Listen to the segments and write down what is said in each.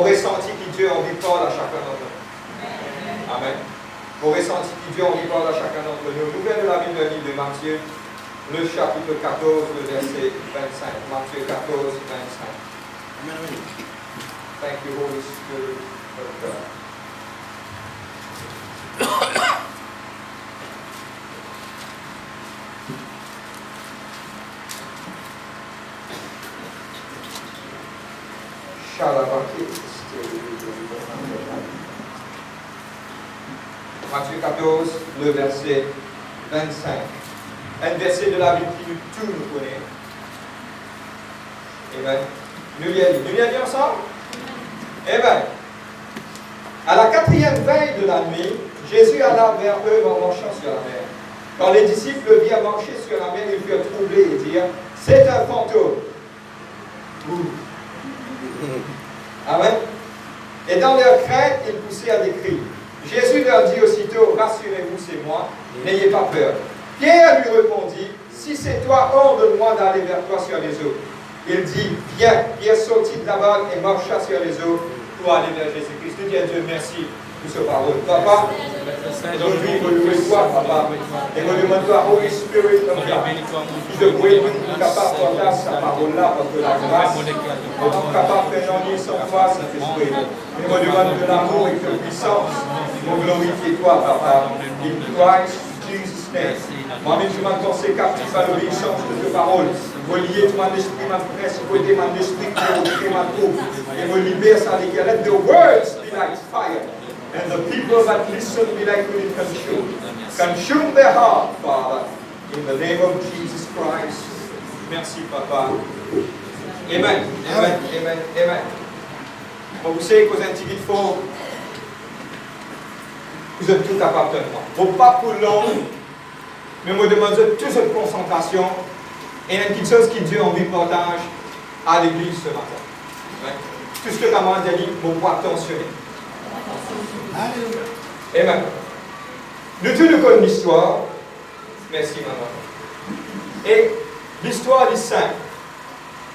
Aurait senti que Dieu en vie parle à chacun d'entre nous. Amen. Aurait senti que Dieu en vie parle à chacun d'entre nous. L'ouvrez de la Bible de livre de Matthieu, le chapitre 14, le verset 25. Matthieu 14, 25. Amen. Thank you, Holy Spirit of God. Matthieu 14, le verset 25. Un verset de la Bible qui tout nous connaît. Amen. Nous y allons ensemble? Amen. À la 4e veille de la nuit, Jésus alla vers eux en marchant sur la mer. Quand les disciples le virent marcher sur la mer, ils furent troublés et dirent, c'est un fantôme. Amen. Et dans leur crainte, ils poussèrent des cris. Jésus leur dit aussitôt, rassurez-vous, c'est moi, n'ayez pas peur. Pierre lui répondit, si c'est toi, ordonne-moi d'aller vers toi sur les eaux. Il dit, viens. Pierre sortit de la barque et marcha sur les eaux pour aller vers Jésus-Christ. Nous disons Dieu merci pour ce parole. Papa, aujourd'hui, je loue toi, Papa. Et je demande toi, Holy Spirit of God, qui te prie pour nous capables de porter sa parole-là, parce que la grâce, nous sommes capables de faire gagner sans toi, Saint-Esprit. Et je demande de l'amour et de puissance pour glorifier toi, Papa. In Christ Jesus' name. Moi-même, je m'entends ces captifs à l'obéissance de tes paroles. Relier tout mon esprit, ma presse, côté mon esprit, qui ma troupe. Et me libère ça, let the words be like fire. And the people that listen be like wind consumed. Consume their heart, Father. In the name of Jesus Christ. Merci, Papa. Amen. Amen. Amen. Amen. Bon, vous savez qu'aux individus forts, vous êtes tout capables de moi. Vos pas pour long, mais me demande toute cette concentration et une petite chose qui Dieu a envie de partage à l'église ce matin. Ouais. Tout ce que ta maman a dit, mon point attentionné. Amen. Nous tous nous connaissons l'histoire. Merci, maman. Et l'histoire est simple.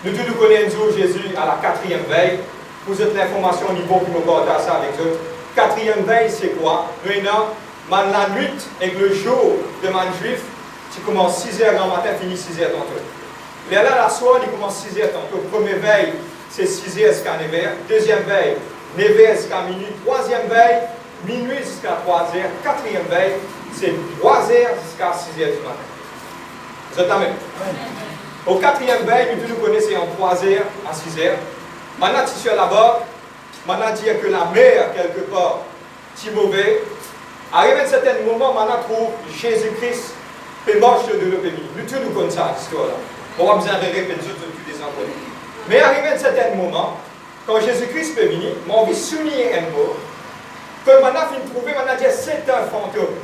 Nous tous nous connaissons Jésus à la 4e veille. Vous êtes l'information au niveau qui nous partage ça avec eux. 4e veille, c'est quoi? Maintenant, la nuit et le jour de man juif, tu commences 6h grand matin, finis 6h tantôt. Là, la soirée, il commence 6h tantôt. Première veille, c'est 6h jusqu'à 9h. Deuxième veille, 9h jusqu'à minuit. Troisième veille, minuit jusqu'à 3h. Quatrième veille, c'est 3h jusqu'à 6h du matin. Vous êtes amen? Au 4e veille, nous connaissons en 3h à 6h. Maintenant, tu suis là-bas. Maintenant, dire que la mer, quelque part, c'est mauvais. Arrivé à un certain moment, maintenant, trouve Jésus-Christ peut marcher de l'eau bénie. Nous tous nous connaissons cette histoire-là. On va besoin de répéter tous les ans. Mais arrivé à un certain moment, quand Jésus-Christ peut venir, mon envie de souligner un mot, que maintenant, il faut trouver, maintenant, dire c'est un fantôme.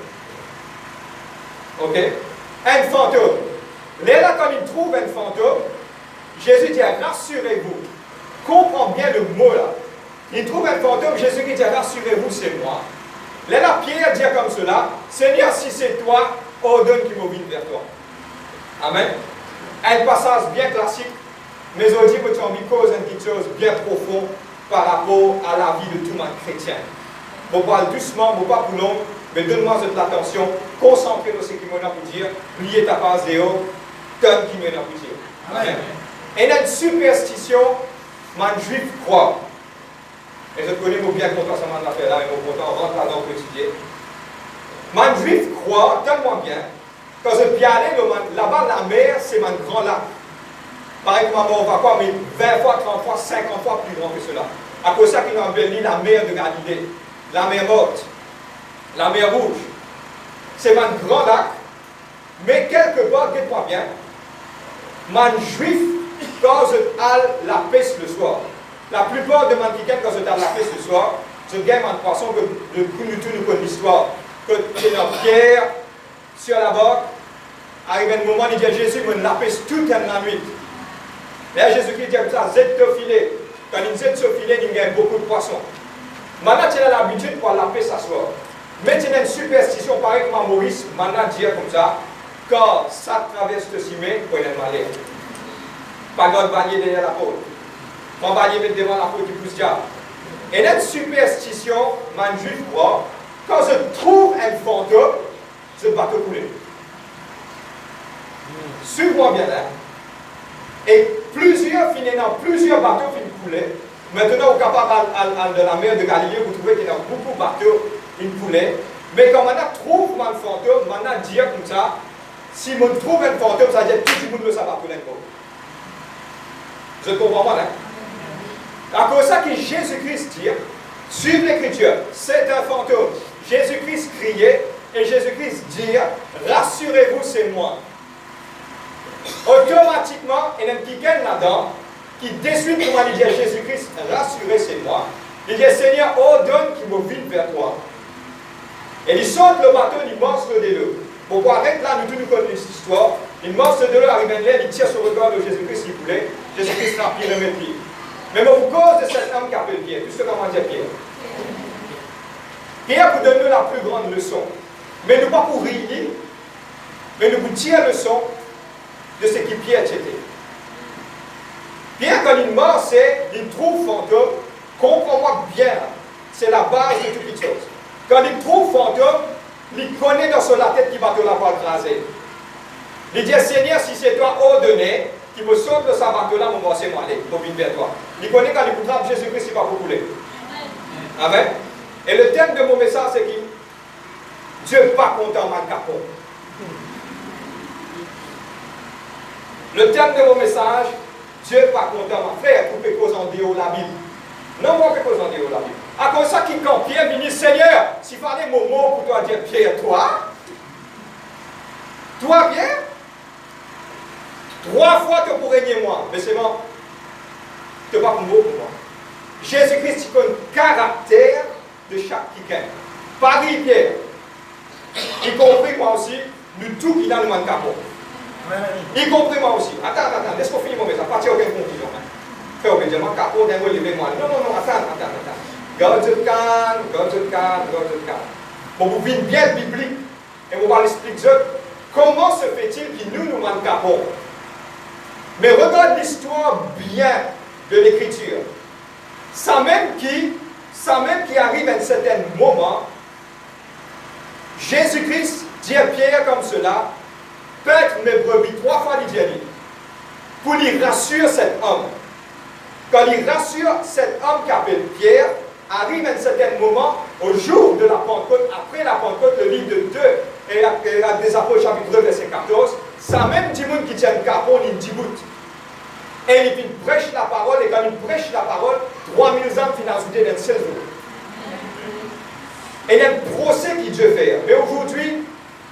Ok? Un fantôme. Là, quand il trouve un fantôme, Jésus dit, rassurez-vous. Comprends bien le mot là. Il trouve un fantôme, Jésus qui dit, rassurez-vous, c'est moi. Là, Pierre dit comme cela, Seigneur, si c'est toi, ordonne qu'il me vienne vers toi. Amen. Un passage bien classique, mais aujourd'hui, tu as envie de cause une petite chose bien profonde par rapport à la vie de tout le monde chrétien. On parle doucement, on pas pour long, mais donne-moi de l'attention, concentrez sur ce qui m'a pour dire, liez ta base de haut, comme qui m'a pour dire. Amen. Et une superstition, man juif croit. Et je connais bien content ça de l'affaire là, et mon content, on rentre là-dedans pour étudier. Man juif croit tellement bien, quand je suis allé là-bas, la mer, c'est mon grand lac. Pareil comme on va quoi, mais 20 fois, 30 fois, 50 fois plus grand que cela. À cause de ça qu'ils ont embelli la mer de Galilée, la mer morte, la mer rouge. C'est mon grand lac, mais quelque part, dites-moi bien, man juif, quand je halle la pêche le soir, la plupart de mes week-ends, quand je halle la pêche le soir, je gagne un poisson que nous connaissons l'histoire. Que c'est Pierre sur la barque, arrive un moment, il dit à Jésus, il la pêche toute la nuit. Là, Jésus-Christ dit comme ça, zette au filet. Quand il zette au filet, il gagne beaucoup de poissons. Maintenant, tu as l'habitude pour la pêche s'asseoir. Mais tu as une superstition, pareil comme Maurice, maintenant, dire comme ça, quand ça traverse le ciment, il faut aller malheur. Pas de balayer derrière la peau. Pas balayer mettre devant la peau qui pousse diable. Et notre superstition, man juif croit, quand je trouve un fantôme, je vais te couler. Suis-moi bien là. Et plusieurs bateaux finissent couler. Maintenant, au capable de la mer de Galilée, vous trouvez qu'il y a beaucoup de bateaux qui coulaient. Mais quand on trouve un fantôme, on dit comme ça, si on trouve un fantôme, ça veut dire que tout le monde ne sait pas pour l'info. Je comprends pas là. À cause de ça que Jésus-Christ dit, suivez l'écriture, c'est un fantôme. Jésus-Christ criait et Jésus-Christ dit, rassurez-vous, c'est moi. Automatiquement, il y a un petit là-dedans qui décide comment il dit à Jésus-Christ, rassurez, c'est moi. Il dit, Seigneur, ordonne qu'il me vienne vers toi. Et il saute le bateau, il morce le délo. Pourquoi arrête là, nous tous nous connaissons cette histoire. Il morce le délo, arrive à l'air, il tire sur le corps de Jésus-Christ, il voulait. Jésus-Christ n'a plus remis pied. Mais pour cause de cet homme qui appelle Pierre, puisque comment dire Pierre? Pierre vous donne la plus grande leçon. Mais nous pas pour rire, mais nous vous tire leçon de ce qui Pierre était. Pierre, quand il meurt, c'est il trouve fantôme. Comprends-moi bien, c'est la base de toute chose. Quand il trouve fantôme, il connaît dans son la tête qui va te la pas écraser. Il dit, Seigneur, si c'est toi ordonné, qui me sauve de sa bateau-là, mon c'est moi, allez, pour venir vers toi. Il connaît quand il vous trappe Jésus-Christ, il va vous couler. Amen. Et le thème de mon message, c'est qui? Dieu n'est pas content, mal capot. Le thème de mon message, Dieu n'est pas content, mon frère, pour que cause en Dieu la Bible. Non, moi, que cause en Dieu la Bible. À cause de ça, quand Pierre vient, Seigneur, s'il fallait mon mot pour toi dire, Pierre, toi, Pierre, 3 fois que pour régner moi, mais c'est bon, tu n'as pas de mot pour moi. Jésus-Christ, il connaît le caractère de chaque quelqu'un. Paris, Pierre, y compris moi aussi, nous tout qui dans le monde capot. Y compris moi aussi. Attends, laisse-moi finir mon message, partir aucune conclusion. Fais aucun diamant capot, d'un mot, levez-moi. Non, attends. Garde le calme. Bon, vous venez bien biblique, et on va l'expliquer comment se fait-il qu'il nous manque capot. Mais regarde l'histoire bien de l'écriture. Ça même qui arrive à un certain moment, Jésus-Christ dit à Pierre comme cela, paître mes brebis, 3 fois il dit à lui, pour lui rassurer cet homme. Quand il rassure cet homme qui appelle Pierre, arrive à un certain moment, au jour de la Pentecôte, après la Pentecôte, le livre de 2 et des Apôtres chapitre 2 verset 14, ça même dit monde qui tient le capot, il dit bout. Et il prêche la parole, et quand il prêche la parole, 3000 âmes finissent ajouter dans 16 jours. Et il y a un procès qui Dieu fait. Mais aujourd'hui,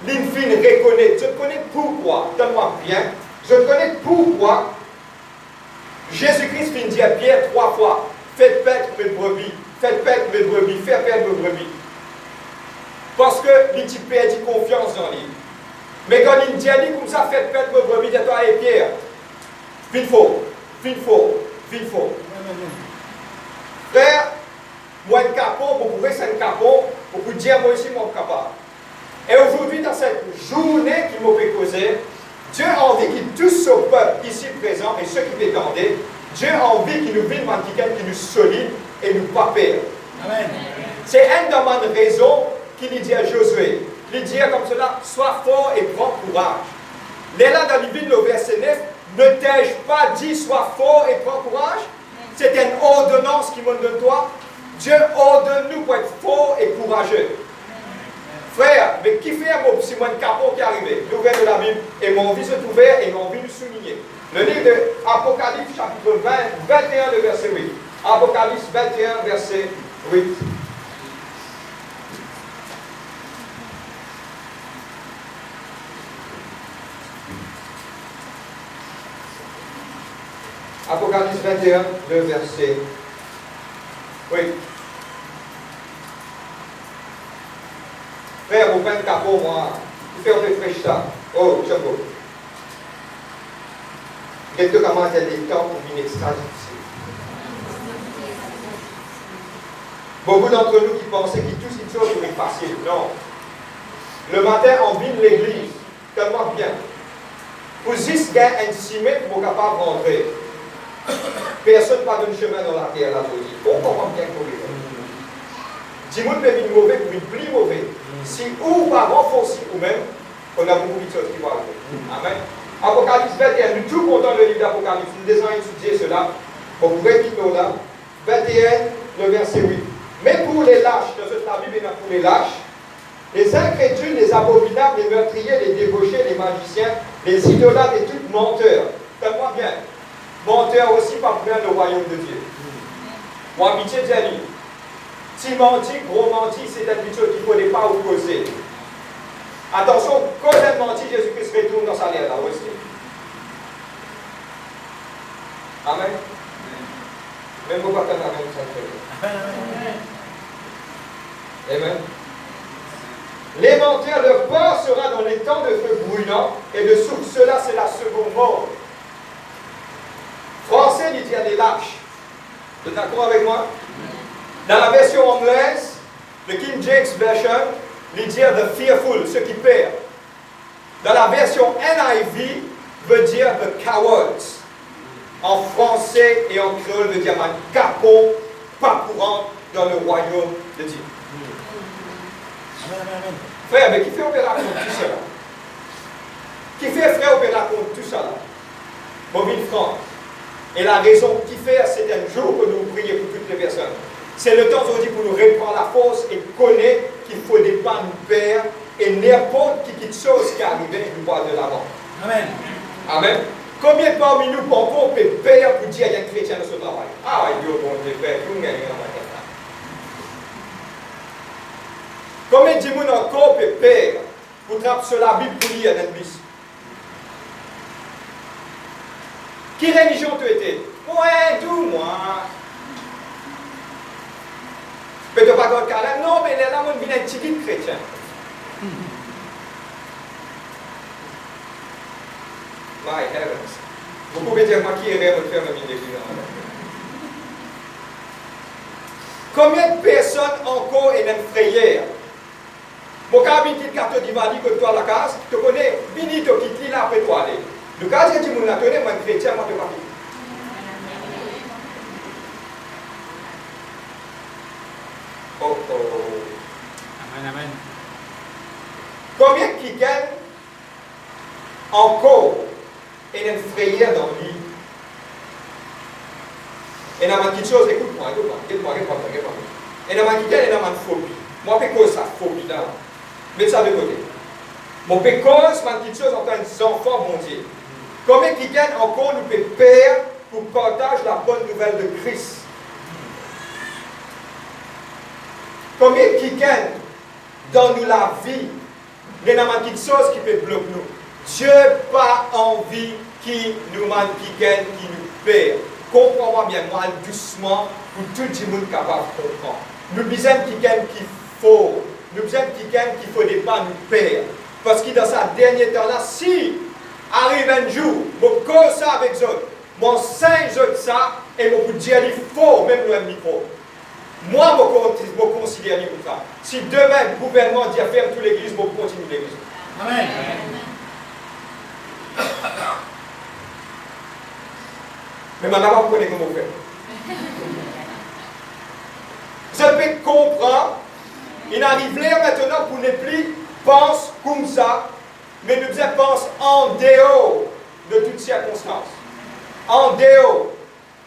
l'infine reconnaît. Je connais pourquoi. Donne-moi bien. Je connais pourquoi Jésus-Christ finit dire à Pierre 3 fois, faites paître mes brebis, faites paître mes brebis, faites paître mes brebis. Parce que il perd confiance dans lui. Mais quand il dit comme ça, faites paître mes brebis, de toi et Pierre. Vite faux. Frère, moi un capot, vous pouvez c'est un capot, pour vous dire moi aussi mon capable. Et aujourd'hui, dans cette journée qui m'a fait causer, Dieu a envie que tout ce peuple ici présent et ceux qui m'étendaient, Dieu a envie qu'il nous vienne quelqu'un qui nous solide et nous pas perdre. Amen. C'est une des raisons qu'il dit à Josué. Il dit comme cela, sois fort et prends courage. Là dans le verset 9, ne t'ai-je pas dit, sois fort et prends courage? C'est une ordonnance qui me donne toi. Dieu ordonne-nous pour être fort et courageux. Frère, mais qui fait un mot si moi un capot qui est arrivé? L'ouvert de la Bible, et mon vie s'est ouvert et mon vie nous souligner. Le livre de Apocalypse, chapitre 21, le verset 8. Apocalypse 21, verset 8. Apocalypse 21, le verset 8. Frère, vous prenez le capot, moi. Vous faites un peu ça. Oh, tiens, bon. Quelques comment il y a des temps pour une extase difficile. Beaucoup d'entre nous qui pensaient que tout ce chose serait facile. Non. Le matin, on vient de l'église. Tellement bien. Pour juste gagner un cimetière pour capable de rentrer. Personne n'a pas de chemin dans la terre là-bas. On comprend bien qu'on est. Dis-moi peut venir mauvais pour une plus mauvais. Si ou pas renforcer ou même, on a beaucoup de choses qui vont arriver. Amen. Apocalypse 21, nous tout content le livre d'Apocalypse, nous devons étudier cela. Vous pouvez quitter là. 21, le verset 8. Mais pour les lâches, dans cette Bible, pour les lâches, les incrédules, les abominables, les meurtriers, les débauchés, les magiciens, les idolâtres et tout menteurs. Faites-moi bien. Menteurs aussi pas pour le royaume de Dieu. Moi, amitié, Jenny. Si menti, gros menti, c'est une chose qu'il ne faut pas opposer. Attention, quand elle menti, Jésus-Christ retourne dans sa lettre là aussi. Amen. Même vous partagez la même chose. Amen. Les menteurs, leur part sera dans les temps de feu brûlant et de souffle. Cela, c'est la seconde mort. Français, il dit à des lâches. Vous êtes d'accord avec moi? Dans la version anglaise, le King James Version, il dit the fearful, ceux qui perdent. Dans la version NIV, veut dire the cowards. En français et en créole, veut dire un capon, pas courant dans le royaume de Dieu. Frère, mais qui fait opéra contre tout cela? Qui fait frère opéra contre tout cela? Bobine France. Et la raison qui fait, c'est un jour que nous prions pour toutes les personnes. C'est le temps aujourd'hui pour nous reprendre la force et connaître qu'il faut ne pas nous perdre et n'importe qui chose qui arrive, nous voir de l'avant. Amen. Amen. Combien parmi nous on peut perdre pour dire qu'il y a un chrétien dans ce travail? Ah, il dit au bon Dieu, Père, tout le monde est dans ma tête. Combien de gens encore peut perdre pour trapper sur la Bible pour lire dans le bis? Qui religion tu étais? Ouais, tout moi. Mais tu n'as pas de carême? Non, mais là, on vient un petit chrétien. My heavens. Vous pouvez dire, moi, qui est rêve de faire ma vie. Combien de personnes encore est une frayère? Mon cas, il dit carte d'Ivali que toi à la case, tu connais, Bini, tu quittes là après toi aller. Le cas, je dis, mon la tenez, moi, chrétien, moi, tu vas. Oh oh. Amen, amen. Combien qui gagnent encore et une frayeur dans le lit? Et dans une chose, écoute-moi. Et dans une qui gagne, il y a une phobie. Moi, je cause ça, phobie là. Mettez ça de côté. Mon je cause une petite chose en tant qu'enfant, mon Dieu. Combien qui gagnent encore nous peut perdre pour partager la bonne nouvelle de Christ? Combien qui gagnent dans nous la vie, il y a une petite chose qui peut bloquer nous. Dieu n'a pas envie qui nous manque, qui gagne, qui nous perd. Comprends-moi bien, moi, doucement, pour tout le monde capable de comprendre. Nous besoin qui gagne, qui faut. Nous besoin qui gagne, qu'il ne faut pas nous perdre. Parce que dans sa dernier temps-là, si arrive un jour, je cause ça avec eux, mon singe ça, et je vous dis, il faut même le micro. Moi, je me considère comme ça. Si demain, le gouvernement dit à fermer toute l'église, je continue l'église. Amen. Mais maintenant, vous connaissez comment faire. Je peux comprendre. Il arrive là maintenant pour ne plus penser comme ça, mais nous devons penser en dehors de toutes circonstances. En dehors.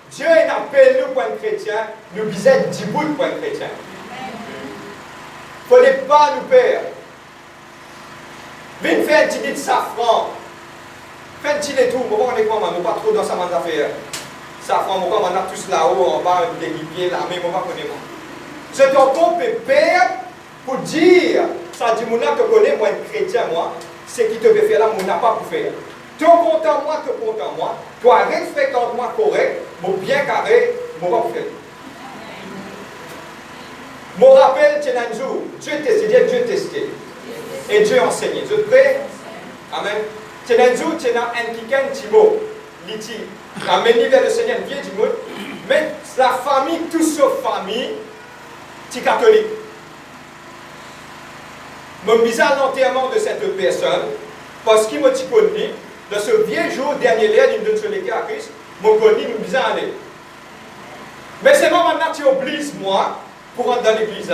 Dieu appelle nous pour un chrétien, nous disons 10 bouts pour un chrétien. Il ne faut pas nous perdre. Venez faire un petit de safran. Faites un petit détour, on va pas trop dans sa main d'affaires. Safran, on va tous là-haut, en bas, des guipiers, là, mais on va connaître. Je t'entends perdre pour dire, ça dit, mon te connaît, moi, un chrétien, moi, c'est qui te veut faire là, mon n'a pas pour faire. Te content moi, toi respectant moi correct, mon bien carré, mon va pour faire. Mon rappel, c'est un jour, Dieu testé. Et Dieu enseigné. Vous êtes prêts? Amen. C'est un jour, c'est un kikan timo, liti. Amen, l'hiver de Seigneur, viens du monde. Mais la famille, toute sauf famille, c'est catholique. Je me mise à l'enterrement de cette personne, parce qu'il m'a dit connu, dans ce vieux jour, dernier l'air, il me donne sur les à Christ, je me connu, je me mise à aller. Mais c'est moi maintenant qui oblige moi pour rentrer dans l'église.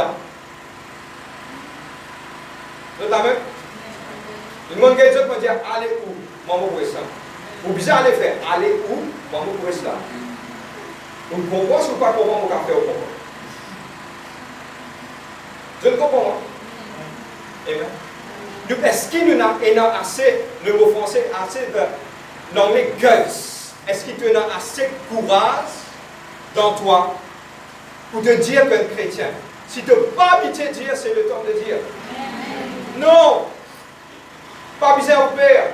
Vous êtes la même? Le monde qui dit, dire, allez où? Moi, je pourrais ça. Vous bien aller faire, allez où? Moi, je pourrais cela. Vous comprenez ou pas comment on va faire au comprendre? Je ne comprends pas. Amen. Est-ce qu'il y en a assez, le mot français, assez de l'anglais guts? Est-ce qu'il y en a assez de courage dans toi pour te dire qu'un chrétien? Si tu n'as pas envie de dire, c'est le temps de dire. Non! Pas besoin au Père.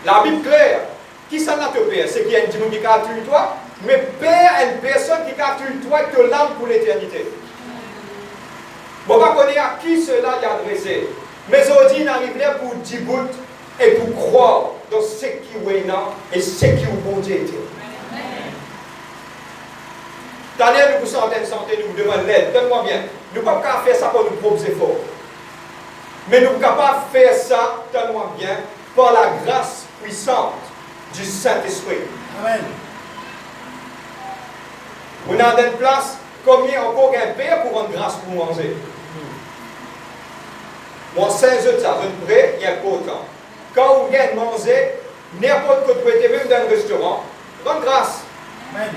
La Bible claire. Qui ça n'a te Père? C'est qu'il y a une démon qui capture toi, mais Père est une personne qui capture toi et te l'âme pour l'éternité. Bon, pas connaître à qui cela est adressé. Mais aujourd'hui, il arrive là pour dire et pour croire dans ce qui est là et ce qui est bon Dieu. Daniel, nous vous sentez une santé, nous vous demandons l'aide. Donne-moi bien. Nous ne pouvons pas faire ça par nos propres efforts. Mais nous sommes capables de faire ça, donne-moi bien, par la grâce puissante du Saint-Esprit. Amen. On a une place, combien encore un père pour rendre grâce pour manger? Moi, 16 heures, ça donne près, il y a pas autant. Quand vous gagnez manger, n'importe quoi, même dans un restaurant, rendre grâce. Amen.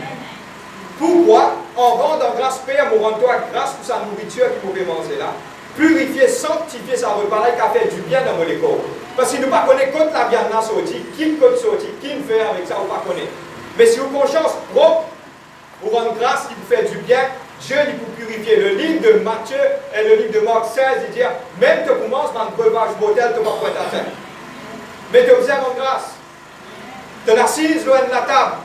Pourquoi? En rendant grâce, Père, nous rendons grâce pour sa nourriture qu'il pouvait manger là. Purifier, sanctifier sa repas là, qui a fait du bien dans mon école. Parce que nous ne connaissons pas quand la viande là sortie, qui peut sortir, qui ne fait avec ça, on ne pas connaître. Mais si vous conscience propre, vous rendez grâce, qui vous fait du bien, Dieu il vous purifier. Le livre de Matthieu et le livre de Marc 16, il dit, même que vous mangez dans le breuvage mortel, tu ne vas pas être atteint. Mais tu faisais rendre grâce. Tu es assise loin de la table.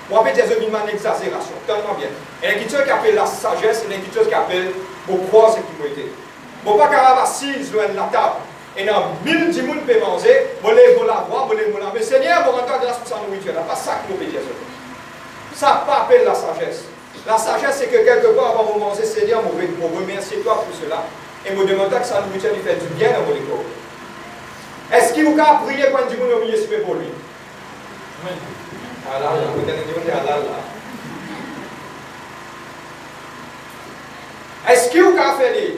Moi, je vais dire une exagération. Tellement bien. Il y a quelque chose qui appelle la sagesse, il y a quelque chose qui appelle pour croire ce qui m'a été. Je ne vais pas carrément assise loin de la table. Et dans 1000 personnes qui peuvent manger, je vais la voir, je vais la mais Seigneur, je vais rendre grâce pour sa nourriture. Ce n'est pas ça que nous peut dire. Ça n'a pas appelé la sagesse. La sagesse, c'est que quelque part, avant de manger, Seigneur, je vais remercier toi pour cela. Et je demande que sa nourriture lui fait du bien dans mon école. Est-ce qu'il vous a prié quand il dit que vous avez pour lui? Amen. Allah, est-ce que vous avez fait?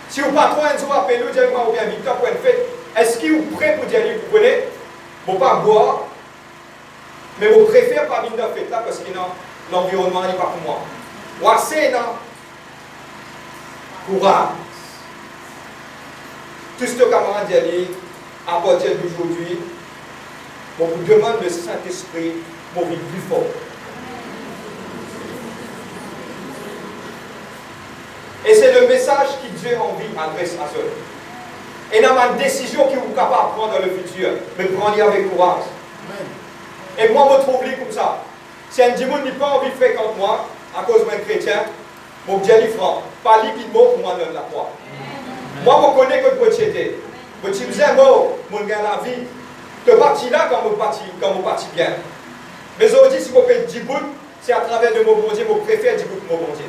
Si vous patron un jour appelé nous, dire ou bien Victor pour une fête, est-ce que vous prêt pour dire vous prenez? Vous ne pas boire, mais vous préférez pas venir dans la fête là parce que l'environnement n'est pas pour moi. Ou assez non? Courage. Tout ce que camarade dit à partir d'aujourd'hui, on vous demande le Saint-Esprit pour vivre plus fort. Et c'est le message que Dieu a envie d'adresser à ceux. Et dans ma décision que vous êtes capable de prendre dans le futur, mais prendre avec courage. Et moi, je me trouve comme ça. Si un démon n'a pas envie de fréquenter moi, à cause d'un chrétien, je dis à franc, pas liquidement pour moi dans la croix. Moi, je connais que je peux t'aider. Je dis, je gagne la vie. Tu parti là quand vous parti bien. Mais aujourd'hui, si vous faites 10 bouts, c'est à travers de mon bon Dieu, je préfère 10 bouts de mon bon Dieu.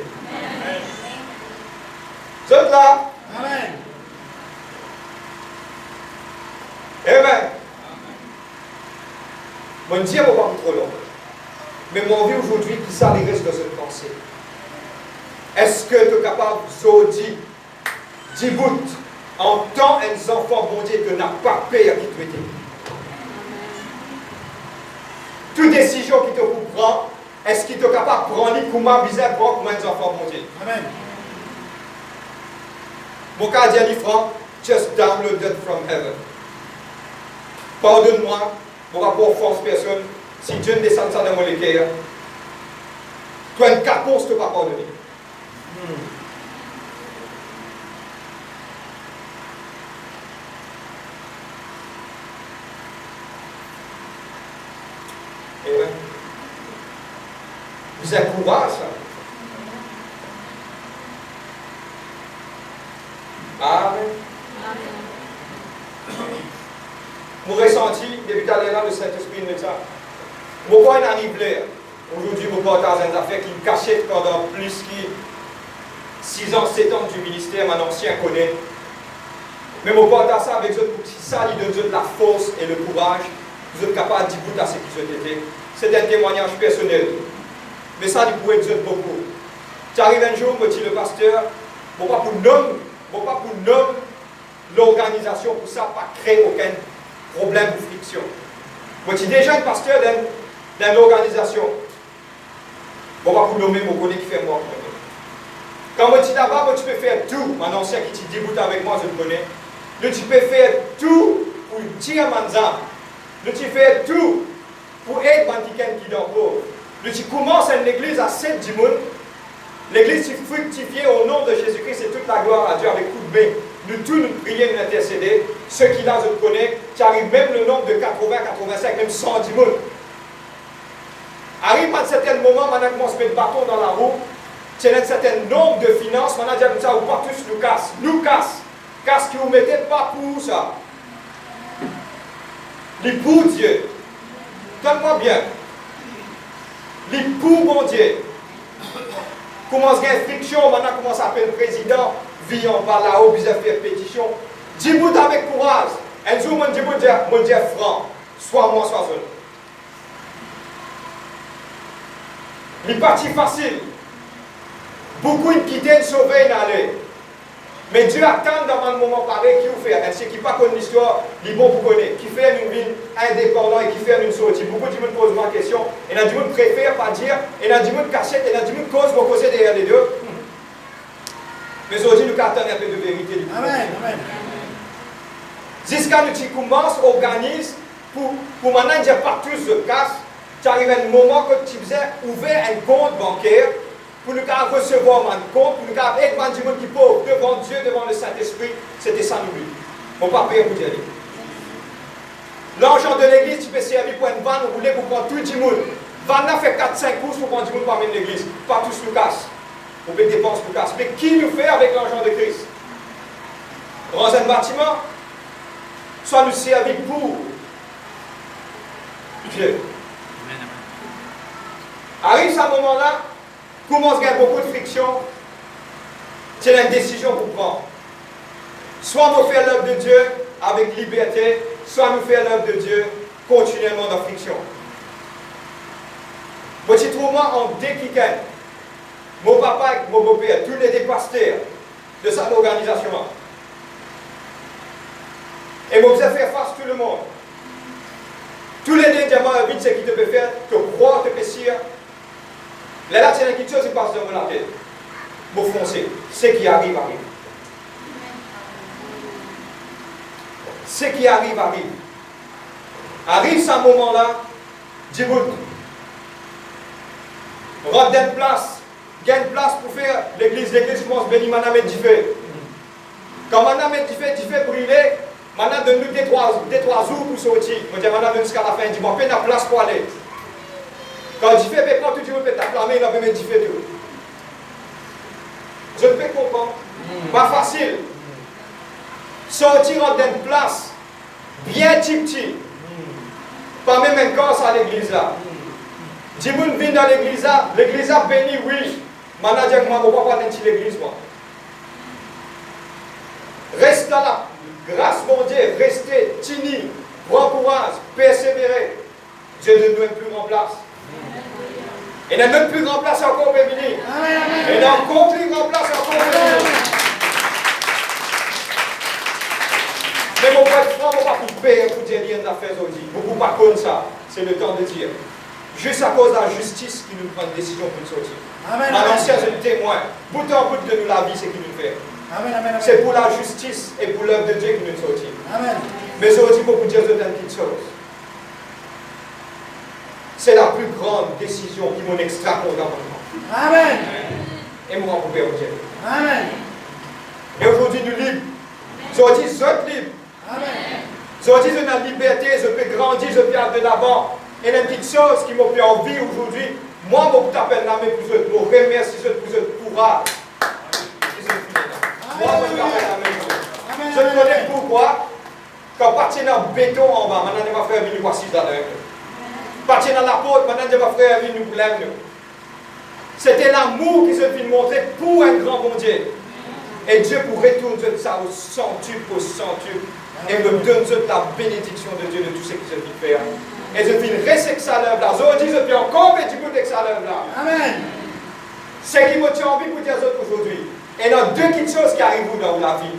Vous êtes là? Amen. Amen. Mon Dieu ne va pas trop long. Mais mon vie aujourd'hui, qui ça les reste dans cette pensée? Est-ce que tu es capable aujourd'hui, 10 bouts, en tant un enfant bon Dieu que n'a pas peur qui te dit? Toute décision qui te prend, est-ce qu'il est capable de prendre comment bizarre pour un enfant bon Dieu? Amen. Mon cas dit franc, just download it from heaven. Pardonne-moi, mon rapport force personne, si Dieu ne descend ça dans mon équerre, toi une capote, tu ne vas pas pardonner. Et ouais. Vous êtes courage, ça. Amen. Mon ressenti, depuis tout à l'heure, le Saint-Esprit me dit ça. Mon point arrive là. Aujourd'hui, je partage une affaire qui me cachait pendant plus que 6 ans, 7 ans du ministère, mon ancien connaît. Mais je partage ça avec eux pour que ça lui donne de la force et le courage. Vous êtes capable de dire à ce qui vous été. C'est un témoignage personnel. Mais ça, il pourrait dire beaucoup. Tu arrives un jour, me dit le pasteur, bon pas pour nommer l'organisation, pour ça, pas créer aucun problème ou friction. Moi, je suis déjà un pasteur dans l'organisation. Bon pas pour nommer mon collègue qui fait moi. Quand moi, je dis d'abord, moi, tu peux faire tout. Mon ancien qui te déboute avec moi, je le connais. Nous, tu peux faire tout pour tirer manzam. Nous, tu fais tout pour aider les qui sont pauvres. Nous, tu commences à une église à 7 dimoun. L'église est fructifiée au nom de Jésus-Christ, c'est toute la gloire à Dieu avec coup de main. Nous tous nous prions, nous intercéder. Ceux qui là, je te connais, tu arrives même le nombre de 80, 85, même 100 dimoun. Arrive à un certain moment, maintenant commence à mettre le bâton dans la roue. Tu as un certain nombre de finances, maintenant dire comme ça, vous pas tous nous casse. Nous casse. Casse que vous ne mettez pas pour ça. Les pour Dieu. Donne-moi bien. Les pour mon Dieu. Commence à faire friction, maintenant commence à appeler le président, vit en bas là-haut, puis à faire pétition. Dis-moi avec courage. Un jour, mon Dieu franc. Soit moi, soit seul. Les parties faciles. Beaucoup de quitter, sauver, d'aller. Mais Dieu attend dans un moment pareil qui vous fait. Ceux qui ne connaissent pas l'histoire, ils vont vous connaître. Qui fait une vie indépendante et qui fait une sortie. Beaucoup de gens me posent ma question. Et il y a des gens qui préfèrent pas dire. Et il y a des gens qui cachent. Et il y a des gens qui vont causer derrière les deux. Mais aujourd'hui, nous attendons un peu de vérité. Amen. Amen. Jusqu'à nous commences, organise pour maintenant dire pas tous de casse. Tu arrives à un moment que tu faisais ouvrir un compte bancaire. Pour nous recevoir un compte, pour nous aider les gens qui pauvres devant Dieu, devant le Saint-Esprit, c'était ça nous but. Mon papa est vous dire. L'argent de l'église, tu peux servir pour une vanne, vous voulez pour prendre tout le monde. Vanne a fait 4-5 courses pour prendre du monde parmi l'église. Pas tous nous casse. On peut dépenser pour casse. Mais qui nous fait avec l'argent de Christ? Dans un bâtiment, soit nous servir pour Dieu. Arrive ce moment-là, commence à avoir beaucoup de friction, c'est une décision pour prendre. Soit nous faire l'œuvre de Dieu avec liberté, soit nous faire l'œuvre de Dieu continuellement dans la friction. Moi, je trouve moi en décliquant. Mon papa et mon beau-père, tous les pasteurs de cette organisation. Et moi, vous avez fait face à tout le monde. Tous les diamants à vite, ce qui te peut faire, te croire, te pécir. Là, c'est quelque chose qui passe dans la tête. Vous foncez. Ce qui arrive, arrive. Ce qui arrive, arrive. Arrive ce moment-là, dis-vous, rentre dans place, gagne place pour faire l'église. L'église commence à bénir, maintenant mettre du feu. Quand maintenant mettre du feu brûler, maintenant donne-nous des trois jours pour sortir. On dit maintenant jusqu'à la fin, dis-moi, peine la place pour aller. Quand du feu, quand tout le monde peut t'acclamer, il va mettre du feu tout. Je ne peux comprendre. Pas facile. Sortir en d'une place, bien petit. Pas même un corps à l'église là. Dis-moi, viens dans l'église là béni, oui. Maintenant, je ne vais pas dans l'église, moi. Reste là. Grâce, mon Dieu, restez, tini, prends courage, persévérer. Dieu ne nous plus en place. Et il y a notre plus grand place encore, béni. Et il y a encore plus grand place encore, béni. Mais mon père, on ne va pas couper pour dire rien d'affaires aujourd'hui. Beaucoup pas comme ça. C'est le temps de dire. Juste à cause de la justice qui nous prend une décision pour nous sortir. À l'ancien, je le témoin. Bout en bout de nous, la vie, c'est qui nous fait. C'est pour la justice et pour l'œuvre de Dieu qui nous sortit. Mais aujourd'hui, pour vous dire une petite chose. C'est la plus grande décision qui m'en extrapole dans mon temps. Amen. Et moi, vous pouvez vous dire. Amen. Et aujourd'hui, nous libres. Aujourd'hui, je suis libre. Amen. Aujourd'hui, je suis en liberté, je peux grandir, je peux aller de l'avant. Et une petite chose qui m'a fait envie aujourd'hui, moi, je t'appelle la main pour eux, je remercie pour eux courage. Moi, je t'appelle la main pour eux. Je connais pourquoi. Quand partir dans le béton en bas, maintenant, je vais faire venir voir 6 avec nous. Partir dans la porte, maintenant, je vais faire venir nous lève nous. C'était l'amour qui se fit montrer pour un grand bon Dieu. Et Dieu pour retourner ça au centuple, et me donne la bénédiction de Dieu de tout ce qui se fit faire. Et je finis rester que ça lève là. Aujourd'hui, je fais encore petit bout de que ça lève là. Amen. C'est qui m'a envie pour dire aux autres aujourd'hui. Et il y a deux petites choses qui arrivent dans la vie.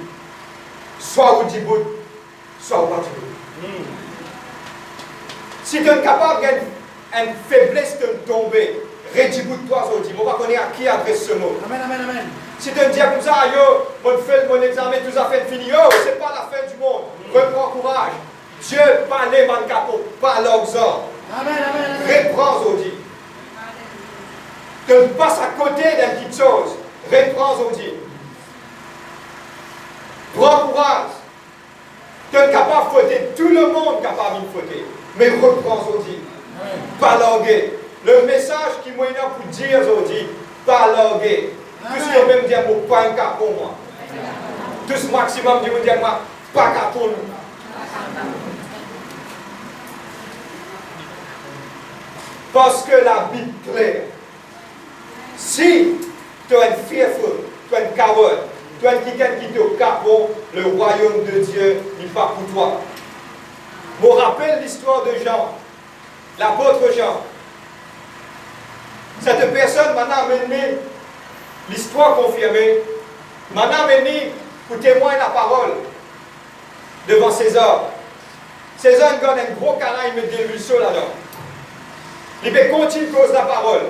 Soit vous dites, soit vous pas dites. Si tu es capable d'une faiblesse de tomber, redis-toi aujourd'hui. On va connaître à qui adresse ce mot. Amen, amen, amen. Si tu me dis comme ça, yo, mon examen, tout ça fait fini, yo, c'est pas la fin du monde. Reprends courage. Dieu parle mon capot, pas l'exemple. Amen, amen, amen. Reprends aujourd'hui. Tu passes à côté d'une petite chose. Reprends aujourd'hui. Prends courage. Tu es capable de fauter. Tout le monde est capable de fauter. Mais reprends aujourd'hui. Pas larguer. Le message qui m'a pour dire aujourd'hui, pas larguer. Tout ce que même dire, pas un cas pour moi. Tout ce maximum, je veux dire, moi, pas un cas pour nous. Parce que la Bible est claire. Si tu es un fearful, tu es un coward, tu es quelqu'un qui te capot, le royaume de Dieu n'est pas pour toi. Je me rappelle l'histoire de Jean, l'apôtre Jean. Cette personne m'a amené l'histoire confirmée, m'a amené pour témoigner la parole devant César. César donne un gros câlin, il met des ruisseaux là-dedans. Il peut continuer à cause de la parole.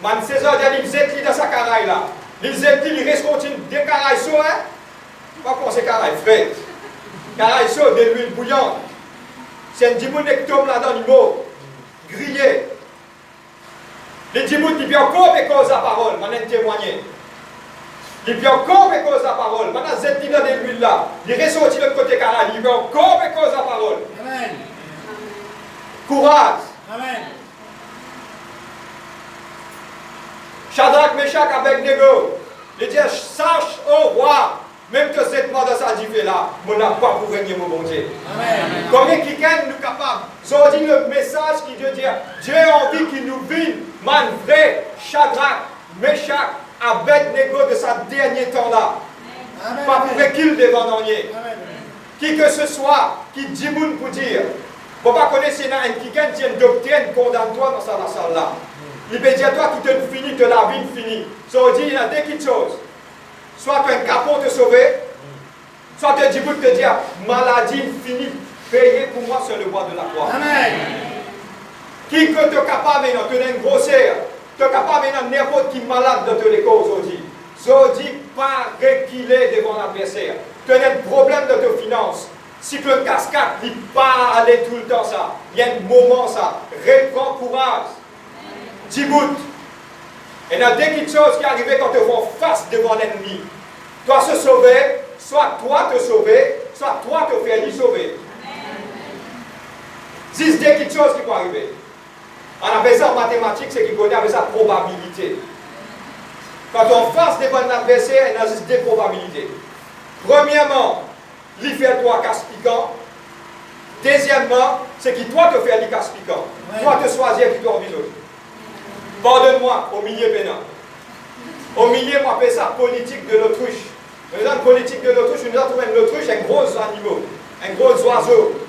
Man César dit, il faisait dans sa caraille là. Il faisait, il reste continue des carailles chaudes, hein? Pas comment c'est carailles frais. Carailles chaudes, de l'huile bouillante. C'est un dimoun qui tombe là-dedans, il mort. Grillé. Les dimoun qui viennent encore à cause de la parole, maintenant témoigner. Il vient encore à cause de la parole. Maintenant, il dans de l'huile là. Il reste sorti de l'autre côté caraille. Il vient encore à cause de la parole. Amen. Courage. Amen. Shadrach, Meshach, Abednego. Il dit, sache, oh roi, même que cette mort de ça dit là, on n'a pas pour régner mon bon Dieu. Amen. Combien quelqu'un nous capable? Ça dit le message qui Dieu dit, Dieu a envie qu'il nous vive, man vrai, Shadrach, Meshach, Abednego de sa dernier temps là. Amen. Pas pour qu'il devant dernier. Amen. Qui que ce soit, qui dit moun pour dire, pour pas connaître si quelqu'un qui a une doctrine condamne-toi dans sa salle là. Il peut dire toi qui te finis, de la vie finie. Ça veut dire il y a deux petites choses. Soit tu as un capot te sauver, soit tu dis pour te dire maladie finie, payée pour moi sur le bois de la croix. Amen. Qui que tu es capable maintenant, tu es une grossière, tu es capable maintenant n'importe qui malade de te l'école aujourd'hui. Ça dit pas reculer devant l'adversaire. Tu as un problème de tes finances. Si tu as une cascade, il pas aller tout le temps ça. Il y a un moment ça. Reprends courage. 10 bouts. Et il y a deux petites choses qui arrivent quand tu vas face devant l'ennemi. Toi se sauver, soit toi te sauver, soit toi te faire lui sauver. C'est deux petites choses qui peuvent arriver. On appelle ça en mathématiques, c'est qu'il connaît avec sa probabilité. Quand on face devant l'adversaire, il y a juste deux probabilités. Premièrement, il fait toi casse piquant. Deuxièmement, c'est que toi te faire lui casse piquant. Toi te choisir qui te envisage. Pardonne-moi, au milieu pénal. Au milieu, moi, appelle ça politique de l'autruche. Dans la politique de l'autruche, nous avons trouvé l'autruche, un gros animal, un gros oiseau.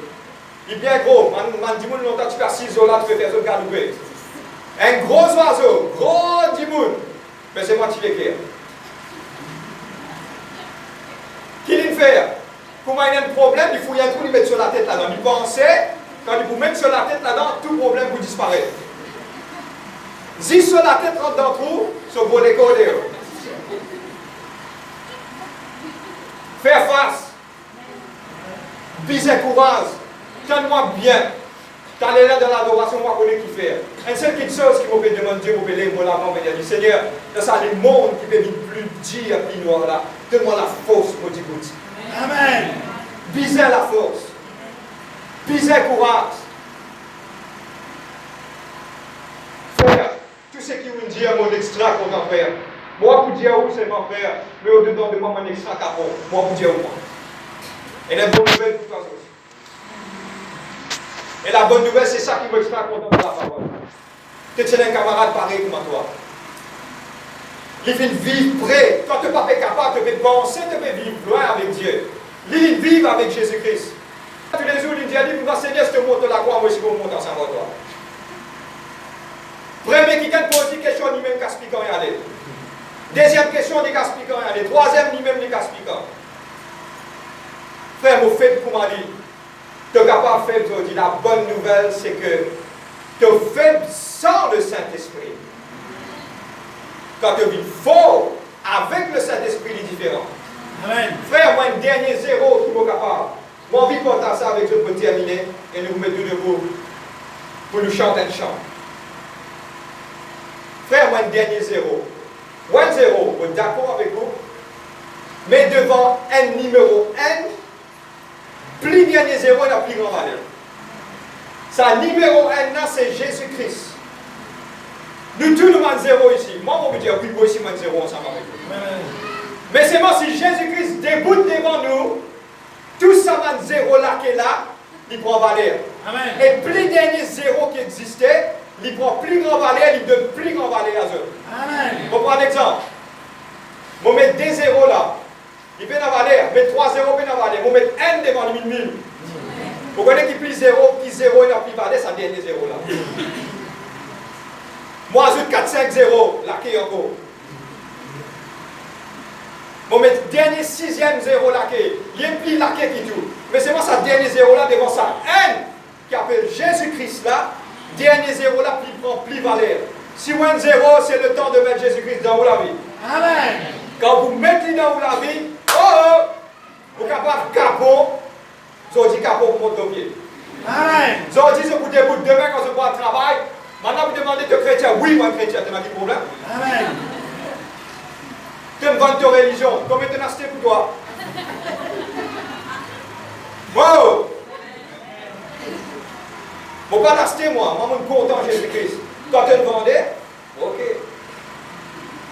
Il est bien gros. Man dit longtemps, tu fais 6 là, tu fais faire un galouper. Un gros oiseau, gros dimoun. Mais c'est moi qui l'éclaire. Qui l'y fait? Pour moi, il y a un problème, il faut y a un trou, il met sur la tête là-dedans. Il pensait, quand il vous met sur la tête là-dedans, tout problème vous disparaît. Si sur la tête rentre dans le trou, sur vos décoder. Faire face. Biser courage. Tiens-moi bien. T'allais là dans l'adoration, moi, je connais qui faire. Une seule petite chose qui m'a fait demander, Dieu m'a fait les mots là-bas, il a dit, Seigneur, dans ça, les mondes qui peuvent plus dire, plus noir là, donne-moi la force, mon Dieu. Amen. Biser la force. Biser courage. Frère, tout ce qui vous dit à mon extra qu'on va faire. Moi, pour dire où c'est mon frère, mais au-dedans de moi, mon extra capot. Moi, pour dire où moi. Et la bonne nouvelle pour toi aussi. Et la bonne nouvelle, c'est ça qui m'extra content de la parole. Que tu es un camarade pareil comme toi. Il vient vivre près. Quand tu n'es pas capable, tu peux penser, tu peux vivre loin avec Dieu. Il vit avec Jésus-Christ. Tous les jours, il dit, Seigneur, si tu montes la croix, moi aussi, je monte ensemble avec toi. Premier qui pose une question, lui-même, qu'à expliquer et aller. Deuxième question, des expliquants. Et troisième, lui-même, des expliquants. Frère, mon fait pour m'en dire, tu n'es capable de faire, la bonne nouvelle, c'est que tu es faible sans le Saint-Esprit. Quand tu vis fort avec le Saint-Esprit, il est différent. Amen. Frère, moi, un dernier zéro qui est capable. Moi, envie de porter ça avec eux pour terminer et nous mettre debout pour nous chanter un chant. Frère, moi, un dernier zéro. One zéro, vous êtes d'accord avec vous? Mais devant un numéro N, plus dernier zéro, il a plus grand valeur. Ça, numéro N, là, c'est Jésus-Christ. Nous tous nous avons zéro ici. Moi, on peut dire, oui, moi aussi, moi, zéro ensemble avec vous. Mais c'est moi, si Jésus-Christ déboute devant nous, tout ça, man, zéro là, qui est là, il prend valeur. Amen. Et plus dernier zéro qui existait, il prend plus grand valeur, il donne plus grand valeur à eux. Amen. On prend un exemple. On met des zéros là. Il peut en valeur. Mais 3 zéros peut en valeur. On met n devant le 1000. Vous connaissez qui plus zéro, qui zéro, il n'a plus valeur, ça dernier zéro là. Moi, je 4, 5 0, là qui est encore. On met dernier 6e zéro là qui est. Il y a plus là qui est tout. Mais c'est moi ça dernier zéro là devant ça. N qui appelle Jésus-Christ là. Dernier zéro là, il prend plus valeur. Si moins zéro, c'est le temps de mettre Jésus-Christ dans la vie. Amen. Quand vous mettez dans la vie, oh, vous êtes capable de capot, vous avez dit capot pour monter au pied. Amen. Vous avez dit ce que vous déboutez demain quand vous voit le travail. Maintenant vous demandez de chrétien. Oui, moi chrétien, tu n'as pas de problème. Amen. Tu me vends ta religion. Combien tu as acheté pour toi? Wow! Je ne vais pas l'acheter moi, je suis content Jésus-Christ. Quand tu le vendais, ok.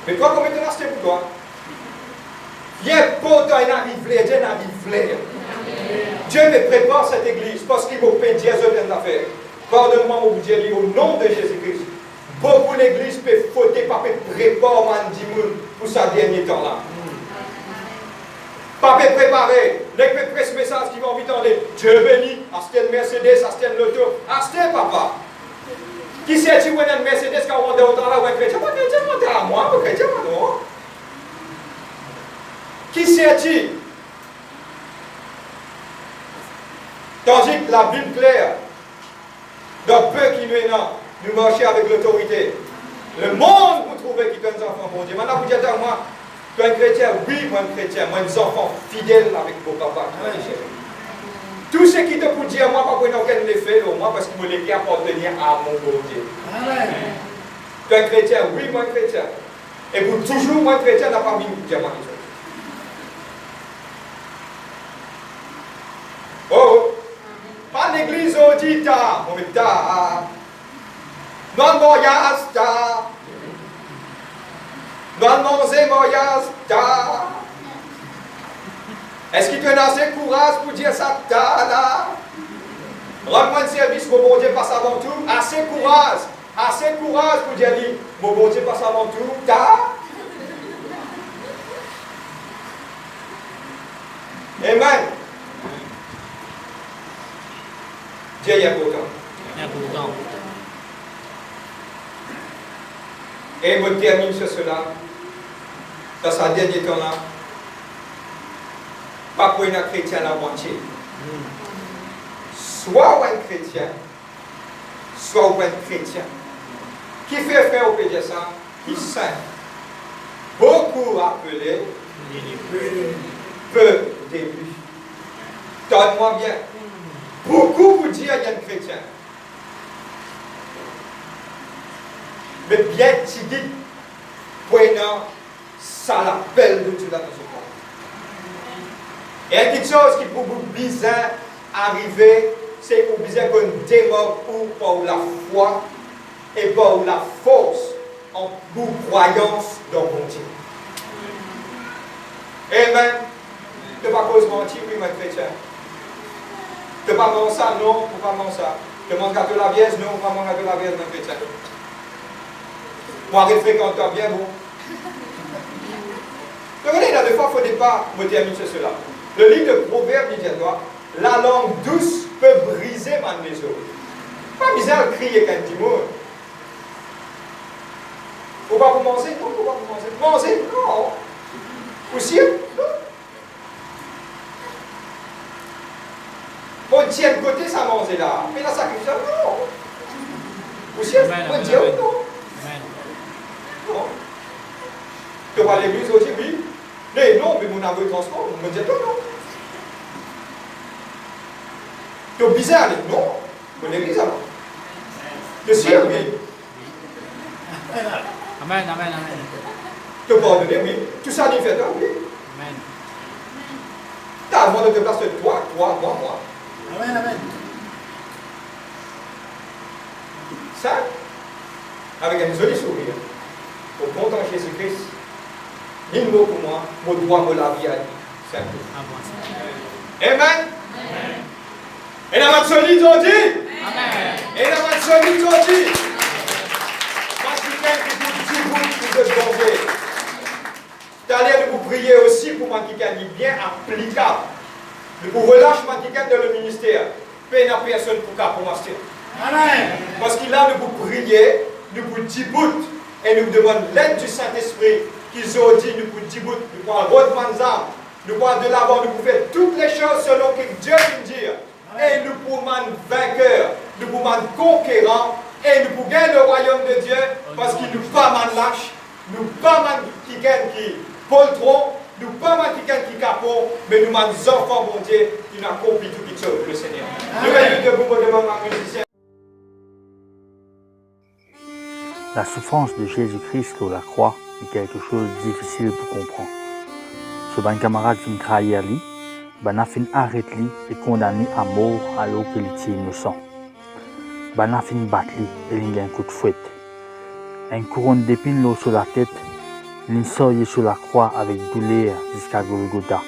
Mais toi, combien tu l'as acheté pour toi? Il y a pourtant un arrivé, Dieu n'arrive. Dieu me prépare cette église parce qu'il m'a fait Dieu de l'affaire. Pardonne-moi, mon Dieu, au nom de Jésus-Christ. Beaucoup d'églises peuvent fauter, pas préparer pour ce dernier temps-là. Pas préparer. Les peu ce message qui vont envie d'entendre. Dieu béni, acheter une Mercedes, acheter une loto. Acheter, papa. Qui sait-il où une Mercedes quand on est au travail ou un chrétien? Moi, chrétien, moi, à moi, moi, chrétien, moi, non. Qui sait-il? Tandis que la Bible claire, dans peu qui nous est là, nous marchons avec l'autorité. Le monde, vous trouvez qui donne des enfants pour Dieu. Maintenant, vous dites à moi, tu es un chrétien? Oui, moi, un chrétien. Moi, des enfants fidèles avec vos papas. Tout ce qui te peut dire, moi, pas pour aucun effet, moi, parce que vous voulez appartenir à mon bon Dieu. Amen. Tu es un chrétien? Oui, moi, un chrétien. Et pour toujours, moi, un chrétien n'a pas mis de dire moi. Oh, pas l'église audita, on met ta. Non, voyage, ta. Non, manger, voyage, ta. Est-ce qu'il te donne assez courage pour dire ça, ta, là? Rends-moi un service, mon bon Dieu passe avant tout. Assez courage pour dire, mon bon Dieu passe avant tout, ta. Amen. Dieu est important. Et je termine sur cela. Dans ce dernier temps-là. Pas pour un chrétien à la moitié. Soit un chrétien, soit un chrétien. Qui fait frère au pédia ça? Qui saint. Beaucoup appelés, peu d'élus. Donne-moi bien. Beaucoup vous disent qu'il y a un chrétien. Mais bien tu dis, prenant, ça l'appelle de Dieu dans ce monde. Et il y a quelque chose qui pour vous bizarre arriver, c'est pour bizarre qu'on démarre par la foi et par la force en pour croyance dans mon Dieu. Amen. Tu ne pas cause mentir, oui, mon chrétien. Tu ne pas manger ça, non, tu ne pas manger ça. Tu manges gâteau la vierge, non, tu ne pas manger gâteau la vierge, mon chrétien. Moi, je fréquente bien, bon. Regardez, là, deux fois, il ne faut pas me terminer sur cela. Le livre de Proverbes dit à toi, la langue douce peut briser ma maison. Pas bizarre de crier quand tu mourres. Faut pas vous manger? Non, faut pas vous manger. Manger? Non. Aussi? Non. Bon, tiens, côté ça manger là. Mais la sacrifice, non. Aussi? Bon, Dieu, non. Non. Tu vas à l'église aussi, oui. Mais non, mais mon aveu de transport, on me dit non. Tu es bizarre, non. Mon église alors. Tu es sûr, oui. Amen, amen, amen. Tu peux pardonner, oui. Tout ça, il fait, oui. Amen. Tu as demandé de place de toi, moi. Amen, amen. Ça, avec un joli sourire, au compte en Jésus-Christ, ni mot pour moi, mon doigt, mon la vie à lui. C'est un peu. Amen. Et la main solide, on dit. Amen. Et la main solide, on dit. Parce que quelqu'un vous êtes tombé. D'aller de vous prier aussi pour moi qui est bien applicable. De vous relâcher moi qui est dans le ministère. Paix n'a personne pour moi. Amen. Parce qu'il a de vous prier, de vous diboute et nous demande l'aide du Saint-Esprit qu'ils ont dit, nous vous diboute, nous pouvons redemander ça, nous pouvons de l'avant, nous pouvons faire toutes les choses selon que Dieu nous dit. Et nous pouvons être vainqueurs, nous pouvons être conquérants et nous pouvons gagner le royaume de Dieu parce qu'il nous pas mal lâche, nous pas mal qui gagne qui poltron, nous pas mal qui gagne qui capot, mais nous sommes des enfants bon Dieu qui n'ont accompli tout qui pour le Seigneur. Nous allons debout pour demander à musicien. La souffrance de Jésus-Christ sur la croix est quelque chose de difficile pour comprendre. Ce bon camarade fin trahir lui, ben a fin arrêter lui et condamné à mort alors qu'il était innocent. Ben a fin battre lui et il a un coup de fouette. Un couronne d'épines l'eau sur la tête, il sortit sur la croix avec douleur jusqu'à Golgotha.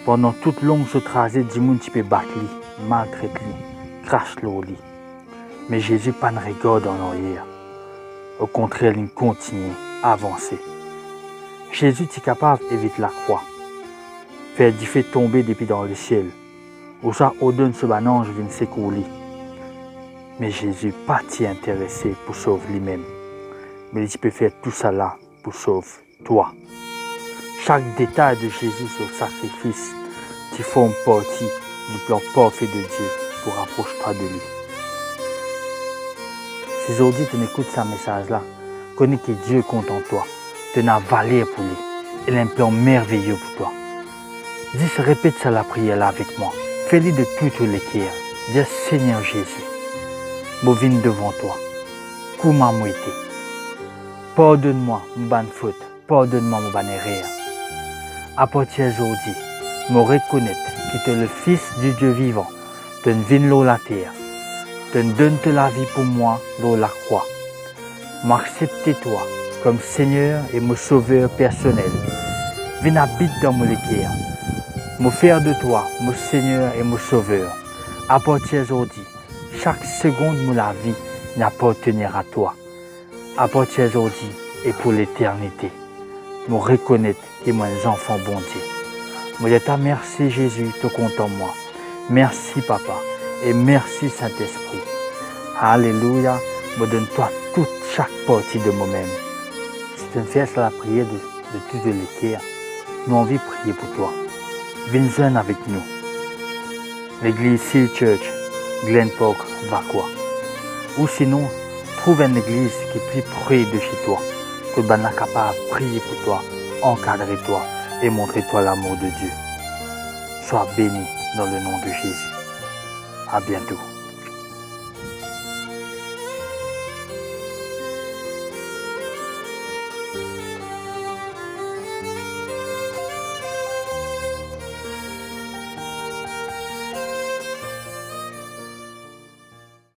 Pendant toute longue ce trajet, Dimoun peut battre lui, maltraiter lui, crache l'eau lui. Mais Jésus pas ne regarde en arrière. Au contraire, il continue à avancer. Jésus est capable d'éviter la croix, faire du feu tomber depuis dans le ciel, ou ça au-delà de ce ange vient s'écouler. Mais Jésus n'est pas intéressé pour sauver lui-même, mais il peut faire tout ça là pour sauver toi. Chaque détail de Jésus sur le sacrifice qui forme partie du plan parfait de Dieu pour rapprocher toi de lui. Si aujourd'hui tu écoutes ce message-là, connais que Dieu est content de toi, tu as valeur pour lui, il a un plan merveilleux pour toi. Dis, répète ça la prière là avec moi, fais-le de tout le cœur. Dis, Seigneur Jésus, je viens devant toi, comment moi été. Pardonne-moi mon bonne faute, pardonne-moi mon bonne erreur. À partir d'aujourd'hui, je reconnais que tu es le Fils du Dieu vivant, tu viens sur la terre. Tu donnes la vie pour moi dans la croix. M'accepter toi comme Seigneur et mon sauveur personnel. Viens habiter dans mon cœur. Me faire de toi mon Seigneur et mon sauveur. À partir d'aujourd'hui, chaque seconde de ma vie n'appartiendra à toi. À partir d'aujourd'hui et pour l'éternité. Me reconnaître que moi un enfant bon Dieu. Je te remercie Jésus, tu content moi. Merci Papa. Et merci Saint-Esprit. Alléluia. Me donne-toi chaque partie de moi-même. Si tu me fais la prière de tout le cœur, nous envie de prier pour toi. Viens avec nous. L'église Seal Church, Glen Park, Vacois. Ou sinon, trouve une église qui est plus près de chez toi, que tu es capable de prier pour toi, encadrer toi et montrer toi l'amour de Dieu. Sois béni dans le nom de Jésus. À bientôt.